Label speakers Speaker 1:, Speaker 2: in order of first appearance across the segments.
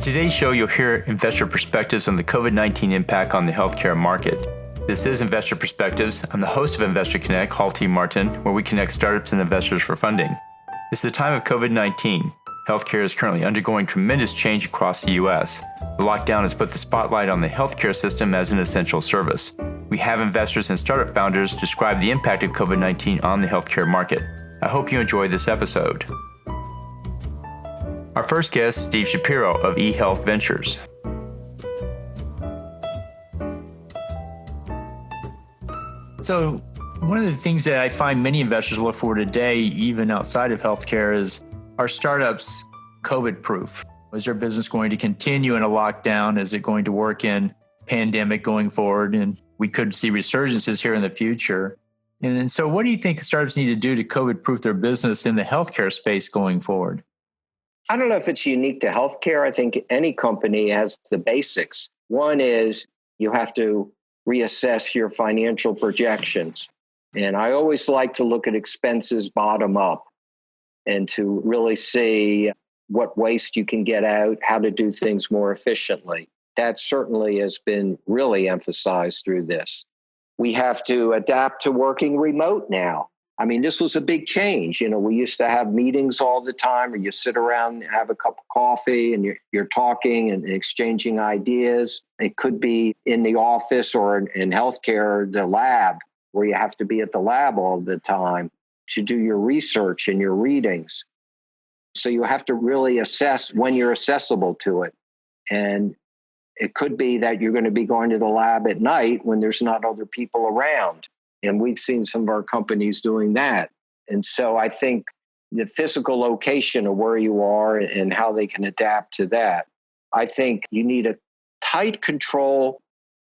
Speaker 1: In today's show, you'll hear investor perspectives on the COVID-19 impact on the healthcare market. This is Investor Perspectives. I'm the host of Investor Connect, Hall T. Martin, where we connect startups and investors for funding. This is the time of COVID-19. Healthcare is currently undergoing tremendous change across the U.S. The lockdown has put the spotlight on the healthcare system as an essential service. We have investors and startup founders describe the impact of COVID-19 on the healthcare market. I hope you enjoy this episode. Our first guest, Steve Shapiro of eHealth Ventures. So one of the things that I find many investors look for today, even outside of healthcare, is are startups COVID-proof? Is their business going to continue in a lockdown? Is it going to work in pandemic going forward? And we could see resurgences here in the future. And so what do you think startups need to do to COVID-proof their business in the healthcare space going forward?
Speaker 2: I don't know if it's unique to healthcare. I think any company has the basics. One is you have to reassess your financial projections. And I always like to look at expenses bottom up and to really see what waste you can get out, how to do things more efficiently. That certainly has been really emphasized through this. We have to adapt to working remote now. I mean, this was a big change. You know, we used to have meetings all the time, or you sit around, have a cup of coffee, and you're talking and exchanging ideas. It could be in the office or in healthcare, the lab, where you have to be at the lab all the time to do your research and your readings. So you have to really assess when you're accessible to it. And it could be that you're going to be going to the lab at night when there's not other people around. And we've seen some of our companies doing that. And so I think the physical location of where you are and how they can adapt to that. I think you need a tight control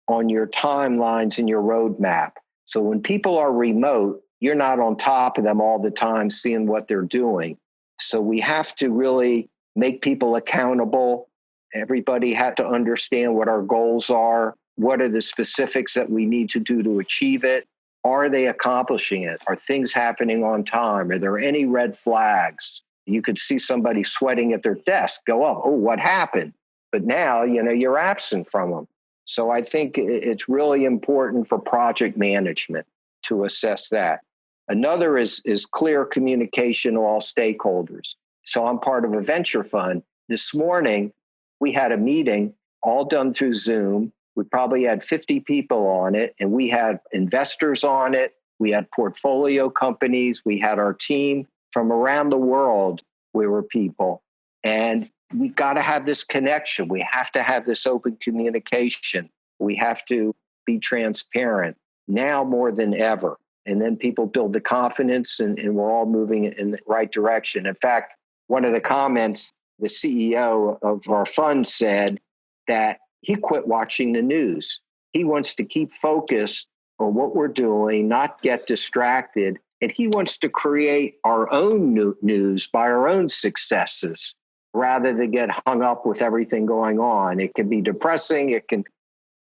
Speaker 2: on your timelines and your roadmap. So when people are remote, you're not on top of them all the time, seeing what they're doing. So we have to really make people accountable. Everybody had to understand what our goals are. What are the specifics that we need to do to achieve it? Are they accomplishing it? Are things happening on time? Are there any red flags? You could see somebody sweating at their desk, go up, oh, what happened? But now, you're absent from them. So I think it's really important for project management to assess that. Another is clear communication to all stakeholders. So I'm part of a venture fund. This morning, we had a meeting all done through Zoom. We probably had 50 people on it, and we had investors on it. We had portfolio companies. We had our team from around the world. We were people. And we've got to have this connection. We have to have this open communication. We have to be transparent now more than ever. And then people build the confidence, and we're all moving in the right direction. In fact, one of the comments, the CEO of our fund said that he quit watching the news. He wants to keep focused on what we're doing, not get distracted. And he wants to create our own news by our own successes rather than get hung up with everything going on. It can be depressing. It can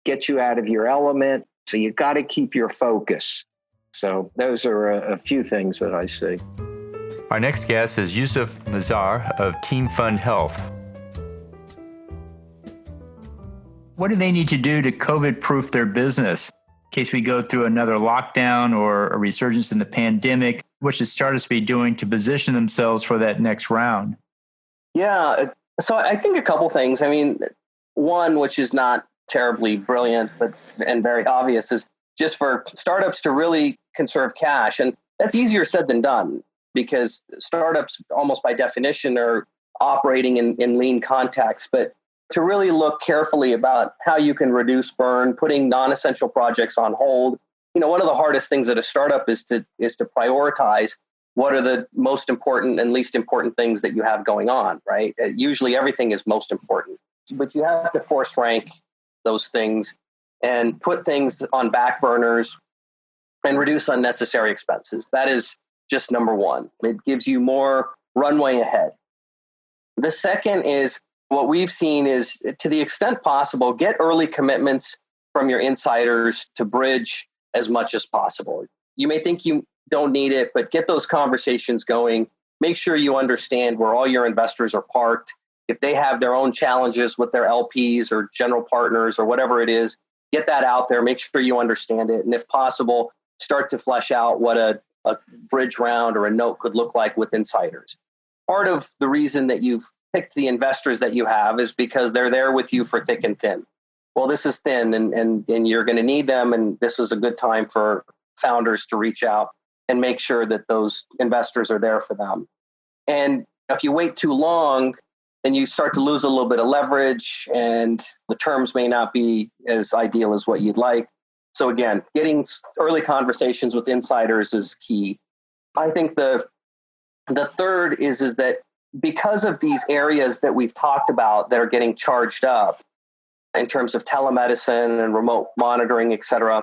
Speaker 2: get you out of your element. So you've got to keep your focus. So those are a few things that I see.
Speaker 1: Our next guest is Yusuf Mazar of Team Fund Health. What do they need to do to COVID-proof their business in case we go through another lockdown or a resurgence in the pandemic? What should startups be doing to position themselves for that next round?
Speaker 3: Yeah, so I think a couple things. I mean, one, which is not terribly brilliant and very obvious, is just for startups to really conserve cash. And that's easier said than done because startups almost by definition are operating in lean context. But to really look carefully about how you can reduce burn, putting non-essential projects on hold. One of the hardest things at a startup is to prioritize what are the most important and least important things that you have going on, right? Usually everything is most important, but you have to force rank those things and put things on back burners and reduce unnecessary expenses. That is just number one. It gives you more runway ahead. The second is, what we've seen is, to the extent possible, get early commitments from your insiders to bridge as much as possible. You may think you don't need it, but get those conversations going. Make sure you understand where all your investors are parked. If they have their own challenges with their LPs or general partners or whatever it is, get that out there, make sure you understand it. And if possible, start to flesh out what a bridge round or a note could look like with insiders. Part of the reason that you've picked the investors that you have is because they're there with you for thick and thin. Well, this is thin and you're going to need them. And this is a good time for founders to reach out and make sure that those investors are there for them. And if you wait too long, then you start to lose a little bit of leverage and the terms may not be as ideal as what you'd like. So again, getting early conversations with insiders is key. I think the third is that because of these areas that we've talked about that are getting charged up in terms of telemedicine and remote monitoring, et cetera,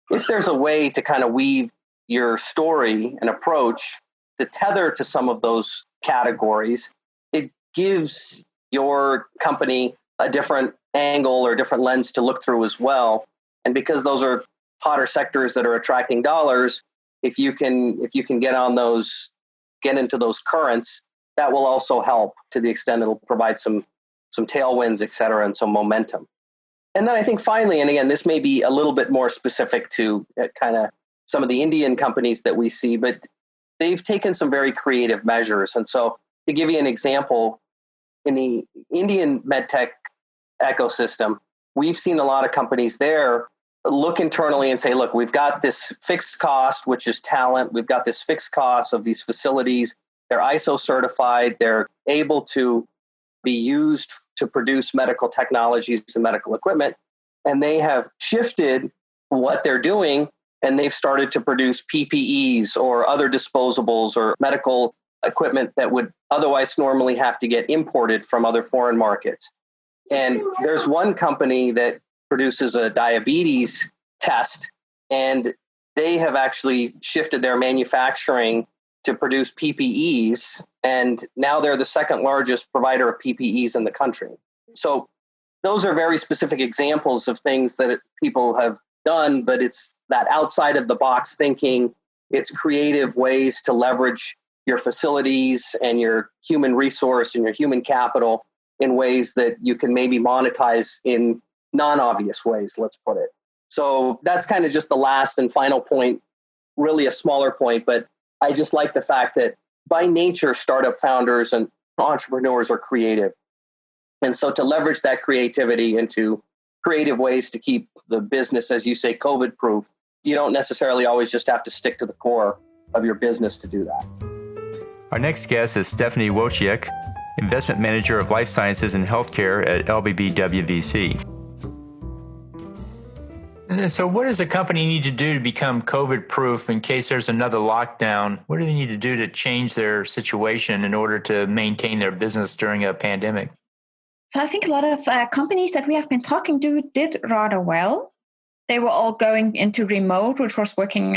Speaker 3: if there's a way to kind of weave your story and approach to tether to some of those categories, it gives your company a different angle or different lens to look through as well. And because those are hotter sectors that are attracting dollars, if you can get into those currents, that will also help to the extent it'll provide some tailwinds, et cetera, and some momentum. And then I think finally, and again, this may be a little bit more specific to kind of some of the Indian companies that we see, but they've taken some very creative measures. And so to give you an example, in the Indian medtech ecosystem, we've seen a lot of companies there look internally and say, look, we've got this fixed cost, which is talent. We've got this fixed cost of these facilities. They're ISO certified. They're able to be used to produce medical technologies and medical equipment. And they have shifted what they're doing, and they've started to produce PPEs or other disposables or medical equipment that would otherwise normally have to get imported from other foreign markets. And there's one company that produces a diabetes test, and they have actually shifted their manufacturing to produce PPEs, and now they're the second largest provider of PPEs in the country. So those are very specific examples of things that people have done, but it's that outside of the box thinking. It's creative ways to leverage your facilities and your human resource and your human capital in ways that you can maybe monetize in non-obvious ways, let's put it. So that's kind of just the last and final point, really a smaller point, but I just like the fact that by nature, startup founders and entrepreneurs are creative. And so to leverage that creativity into creative ways to keep the business, as you say, COVID-proof, you don't necessarily always just have to stick to the core of your business to do that.
Speaker 1: Our next guest is Stephanie Wojciech, Investment Manager of Life Sciences and Healthcare at LBBWVC. So what does a company need to do to become COVID-proof in case there's another lockdown? What do they need to do to change their situation in order to maintain their business during a pandemic?
Speaker 4: So I think a lot of companies that we have been talking to did rather well. They were all going into remote, which was working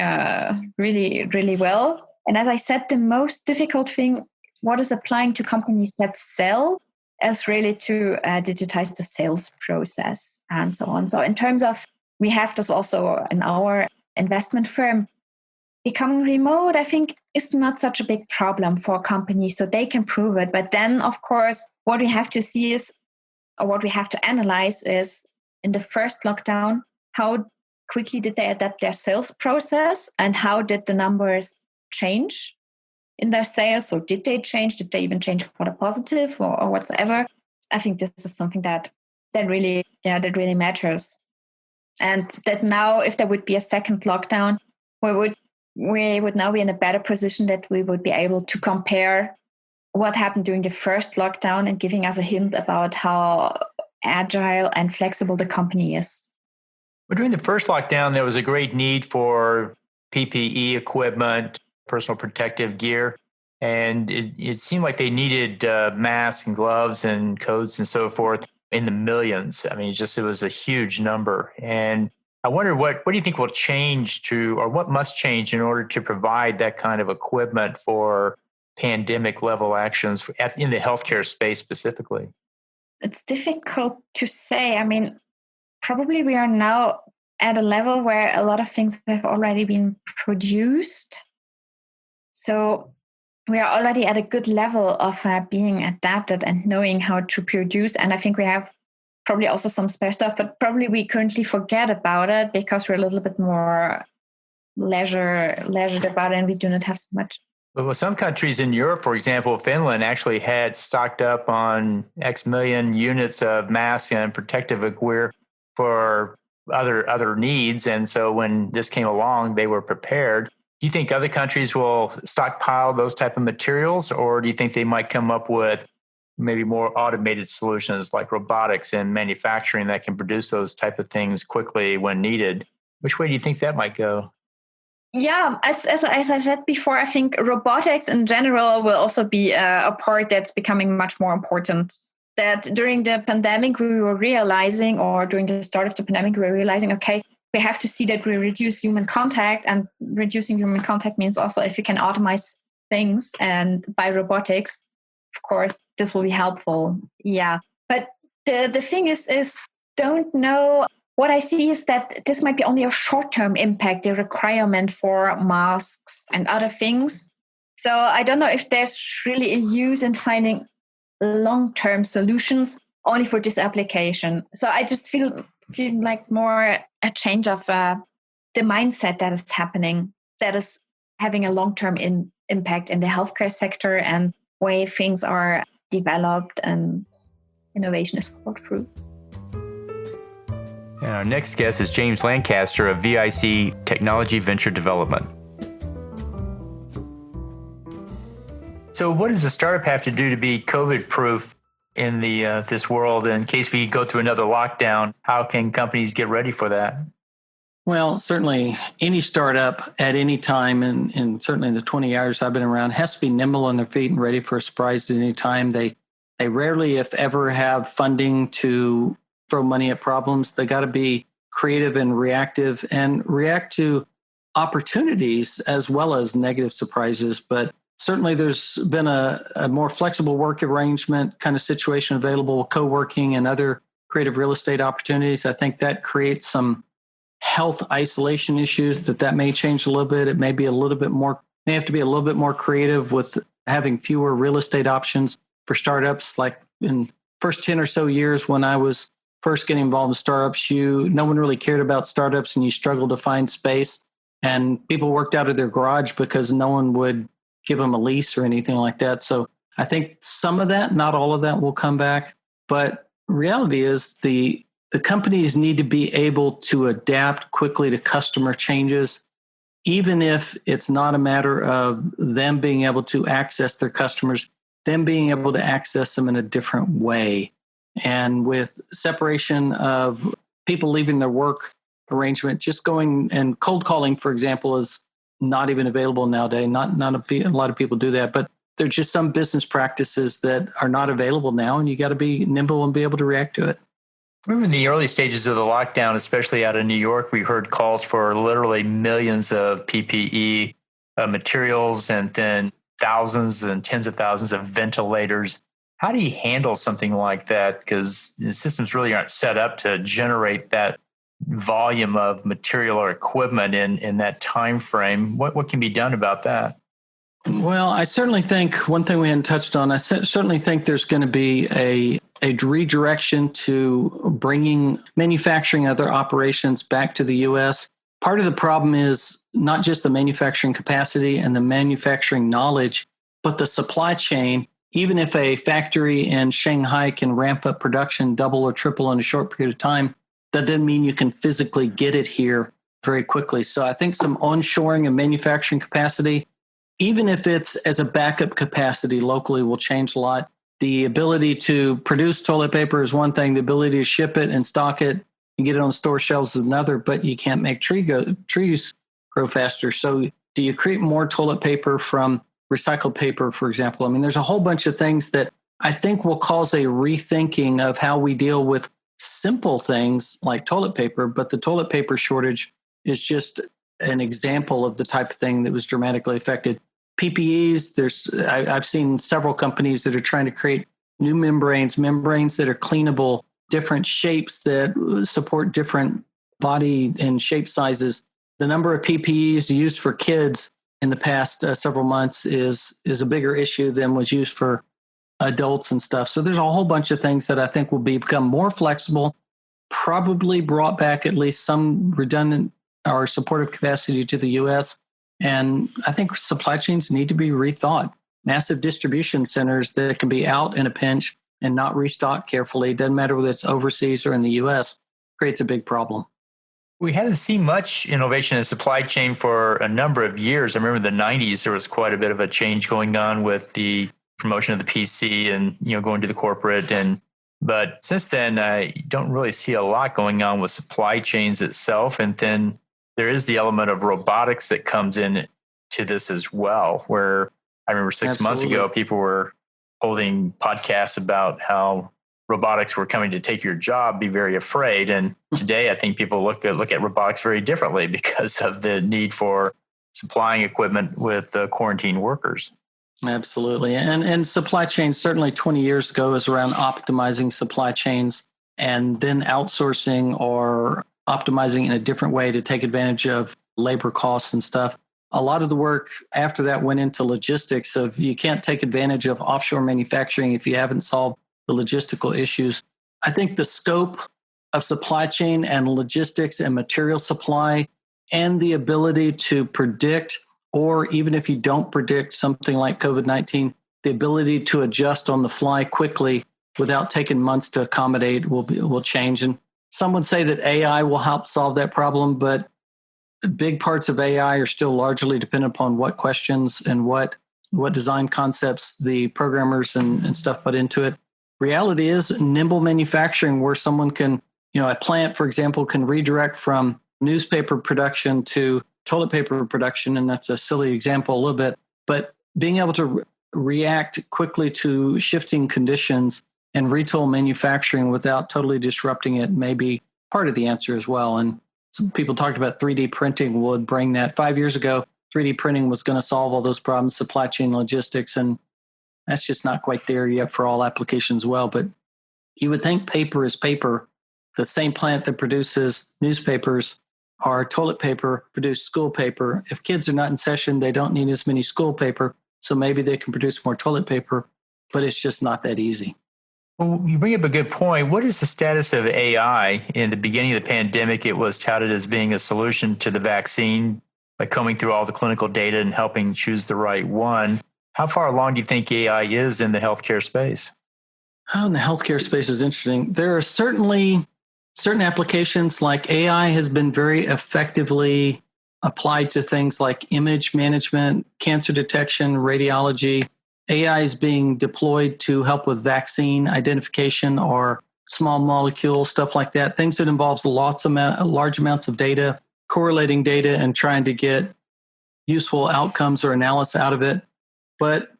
Speaker 4: really, really well. And as I said, the most difficult thing, what is applying to companies that sell, is really to digitize the sales process and so on. So in terms of, we have this also in our investment firm, becoming remote, I think, is not such a big problem for companies, so they can prove it. But then, of course, what we have to see is, or what we have to analyze is, in the first lockdown, how quickly did they adapt their sales process and how did the numbers change in their sales? So did they change? Did they even change for the positive or whatsoever? I think this is something that really matters. And that now, if there would be a second lockdown, we would now be in a better position that we would be able to compare what happened during the first lockdown and giving us a hint about how agile and flexible the company is.
Speaker 1: Well, during the first lockdown, there was a great need for PPE equipment, personal protective gear, and it seemed like they needed masks and gloves and coats and so forth in the millions. I mean, it was a huge number. And I wonder what do you think will change or what must change in order to provide that kind of equipment for pandemic level actions in the healthcare space specifically?
Speaker 4: It's difficult to say. I mean, probably we are now at a level where a lot of things have already been produced. So we are already at a good level of being adapted and knowing how to produce. And I think we have probably also some spare stuff, but probably we currently forget about it because we're a little bit more leisured about it and we do not have so much.
Speaker 1: Well, some countries in Europe, for example, Finland actually had stocked up on X million units of masks and protective gear for other needs. And so when this came along, they were prepared. Do you think other countries will stockpile those type of materials, or do you think they might come up with maybe more automated solutions like robotics and manufacturing that can produce those type of things quickly when needed? Which way do you think that might go?
Speaker 4: Yeah, as I said before, I think robotics in general will also be a part that's becoming much more important. That during the pandemic, we were realizing, or during the start of the pandemic, we were realizing, okay, we have to see that we reduce human contact, and reducing human contact means also if you can automate things and by robotics, of course, this will be helpful. Yeah, but the thing is don't know. What I see is that this might be only a short-term impact, the requirement for masks and other things. So I don't know if there's really a use in finding long-term solutions only for this application. So I just feel like more a change of the mindset that is happening, that is having a long-term impact in the healthcare sector and way things are developed and innovation is thought through.
Speaker 1: And our next guest is James Lancaster of VIC Technology Venture Development. So what does a startup have to do to be COVID-proof in this world? In case we go through another lockdown, how can companies get ready for that?
Speaker 5: Well, certainly any startup at any time, and certainly in the 20 years I've been around, has to be nimble on their feet and ready for a surprise at any time. They rarely, if ever, have funding to throw money at problems. They got to be creative and react to opportunities as well as negative surprises. But certainly there's been a more flexible work arrangement kind of situation available, co-working and other creative real estate opportunities. I think that creates some health isolation issues that may change a little bit. It may be may have to be a little bit more creative with having fewer real estate options for startups. Like in first 10 or so years when I was first getting involved in startups, no one really cared about startups and you struggled to find space. And people worked out of their garage because no one would give them a lease or anything like that. So I think some of that, not all of that, will come back. But reality is the companies need to be able to adapt quickly to customer changes, even if it's not a matter of them being able to access their customers, them being able to access them in a different way. And with separation of people leaving their work arrangement, just going and cold calling, for example, is not even available nowadays. Not a lot of people do that, but there's just some business practices that are not available now, and you got to be nimble and be able to react to it.
Speaker 1: Remember in the early stages of the lockdown, especially out of New York, we heard calls for literally millions of PPE materials and then thousands and tens of thousands of ventilators. How do you handle something like that? Because the systems really aren't set up to generate that volume of material or equipment in that time frame. What can be done about that?
Speaker 5: Well, I certainly think one thing we hadn't touched on, I certainly think there's going to be a redirection to bringing manufacturing other operations back to the U.S. Part of the problem is not just the manufacturing capacity and the manufacturing knowledge, but the supply chain. Even if a factory in Shanghai can ramp up production double or triple in a short period of time, that doesn't mean you can physically get it here very quickly. So I think some onshoring of manufacturing capacity, even if it's as a backup capacity locally, will change a lot. The ability to produce toilet paper is one thing. The ability to ship it and stock it and get it on store shelves is another, but you can't make trees grow faster. So do you create more toilet paper from recycled paper, for example? I mean, there's a whole bunch of things that I think will cause a rethinking of how we deal with simple things like toilet paper, but the toilet paper shortage is just an example of the type of thing that was dramatically affected. PPEs, I've seen several companies that are trying to create new membranes that are cleanable, different shapes that support different body and shape sizes. The number of PPEs used for kids in the past several months is a bigger issue than was used for adults and stuff. So there's a whole bunch of things that I think will become more flexible, probably brought back at least some redundant or supportive capacity to the U.S. And I think supply chains need to be rethought. Massive distribution centers that can be out in a pinch and not restocked carefully, doesn't matter whether it's overseas or in the U.S., creates a big problem.
Speaker 1: We haven't seen much innovation in the supply chain for a number of years. I remember in the 90s, there was quite a bit of a change going on with the promotion of the PC and, going to the corporate. But since then, I don't really see a lot going on with supply chains itself. And then there is the element of robotics that comes in to this as well, where I remember 6 months ago, people were holding podcasts about how robotics were coming to take your job, be very afraid. And today, I think people look at robotics very differently because of the need for supplying equipment with quarantine workers.
Speaker 5: Absolutely. And supply chains, certainly 20 years ago, is around optimizing supply chains and then outsourcing or optimizing in a different way to take advantage of labor costs and stuff. A lot of the work after that went into logistics of you can't take advantage of offshore manufacturing if you haven't solved the logistical issues. I think the scope of supply chain and logistics and material supply and the ability to predict, or even if you don't predict something like COVID-19, the ability to adjust on the fly quickly without taking months to accommodate will change. And some would say that AI will help solve that problem, but big parts of AI are still largely dependent upon what questions and what design concepts the programmers and stuff put into it. Reality is nimble manufacturing where someone can, a plant, for example, can redirect from newspaper production to toilet paper production. And that's a silly example a little bit, but being able to react quickly to shifting conditions and retool manufacturing without totally disrupting it may be part of the answer as well. And some people talked about 3D printing would bring that. 5 years ago, 3D printing was going to solve all those problems, supply chain logistics, and that's just not quite there yet for all applications well. But you would think paper is paper. The same plant that produces newspapers or toilet paper produce school paper. If kids are not in session, they don't need as many school paper, so maybe they can produce more toilet paper, but it's just not that easy.
Speaker 1: Well, you bring up a good point. What is the status of AI? In the beginning of the pandemic, it was touted as being a solution to the vaccine by combing through all the clinical data and helping choose the right one. How far along do you think AI is in the healthcare space?
Speaker 5: Oh, in the healthcare space is interesting. There are certainly certain applications like AI has been very effectively applied to things like image management, cancer detection, radiology. AI is being deployed to help with vaccine identification or small molecule, stuff like that. Things that involves large amounts of data, correlating data and trying to get useful outcomes or analysis out of it. But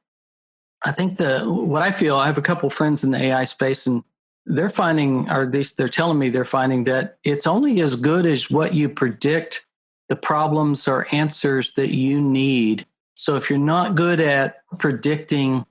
Speaker 5: I think I have a couple of friends in the AI space, and they're finding, or at least they're telling me they're finding that it's only as good as what you predict the problems or answers that you need. So if you're not good at predicting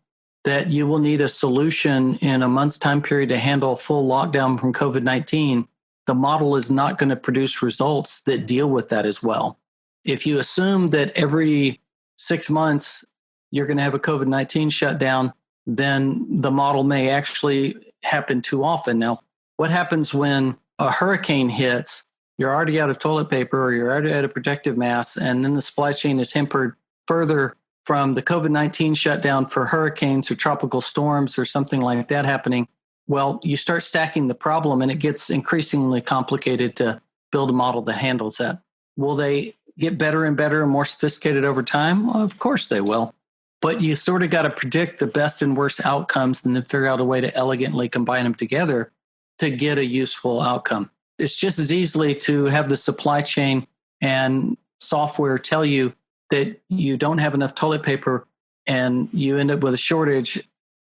Speaker 5: that you will need a solution in a month's time period to handle a full lockdown from COVID-19, the model is not going to produce results that deal with that as well. If you assume that every 6 months you're going to have a COVID-19 shutdown, then the model may actually happen too often. Now, what happens when a hurricane hits, you're already out of toilet paper or you're already out of protective masks, and then the supply chain is hampered further from the COVID-19 shutdown for hurricanes or tropical storms or something like that happening? Well, you start stacking the problem and it gets increasingly complicated to build a model that handles that. Will they get better and better and more sophisticated over time? Well, of course they will. But you sort of got to predict the best and worst outcomes and then figure out a way to elegantly combine them together to get a useful outcome. It's just as easily to have the supply chain and software tell you that you don't have enough toilet paper and you end up with a shortage.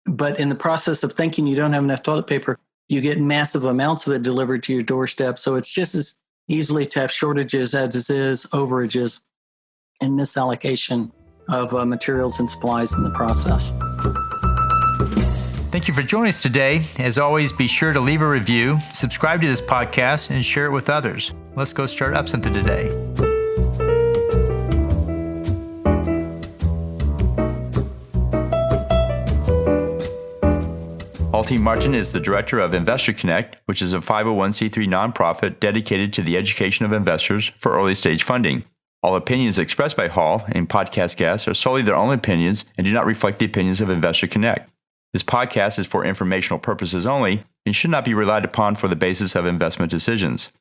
Speaker 5: But in the process of thinking you don't have enough toilet paper, you get massive amounts of it delivered to your doorstep. So it's just as easily to have shortages as it is overages and misallocation of materials and supplies in the process.
Speaker 1: Thank you for joining us today. As always, be sure to leave a review, subscribe to this podcast, and share it with others. Let's go start up something today. Halti Martin is the director of Investor Connect, which is a 501c3 nonprofit dedicated to the education of investors for early stage funding. All opinions expressed by Hall and podcast guests are solely their own opinions and do not reflect the opinions of Investor Connect. This podcast is for informational purposes only and should not be relied upon for the basis of investment decisions.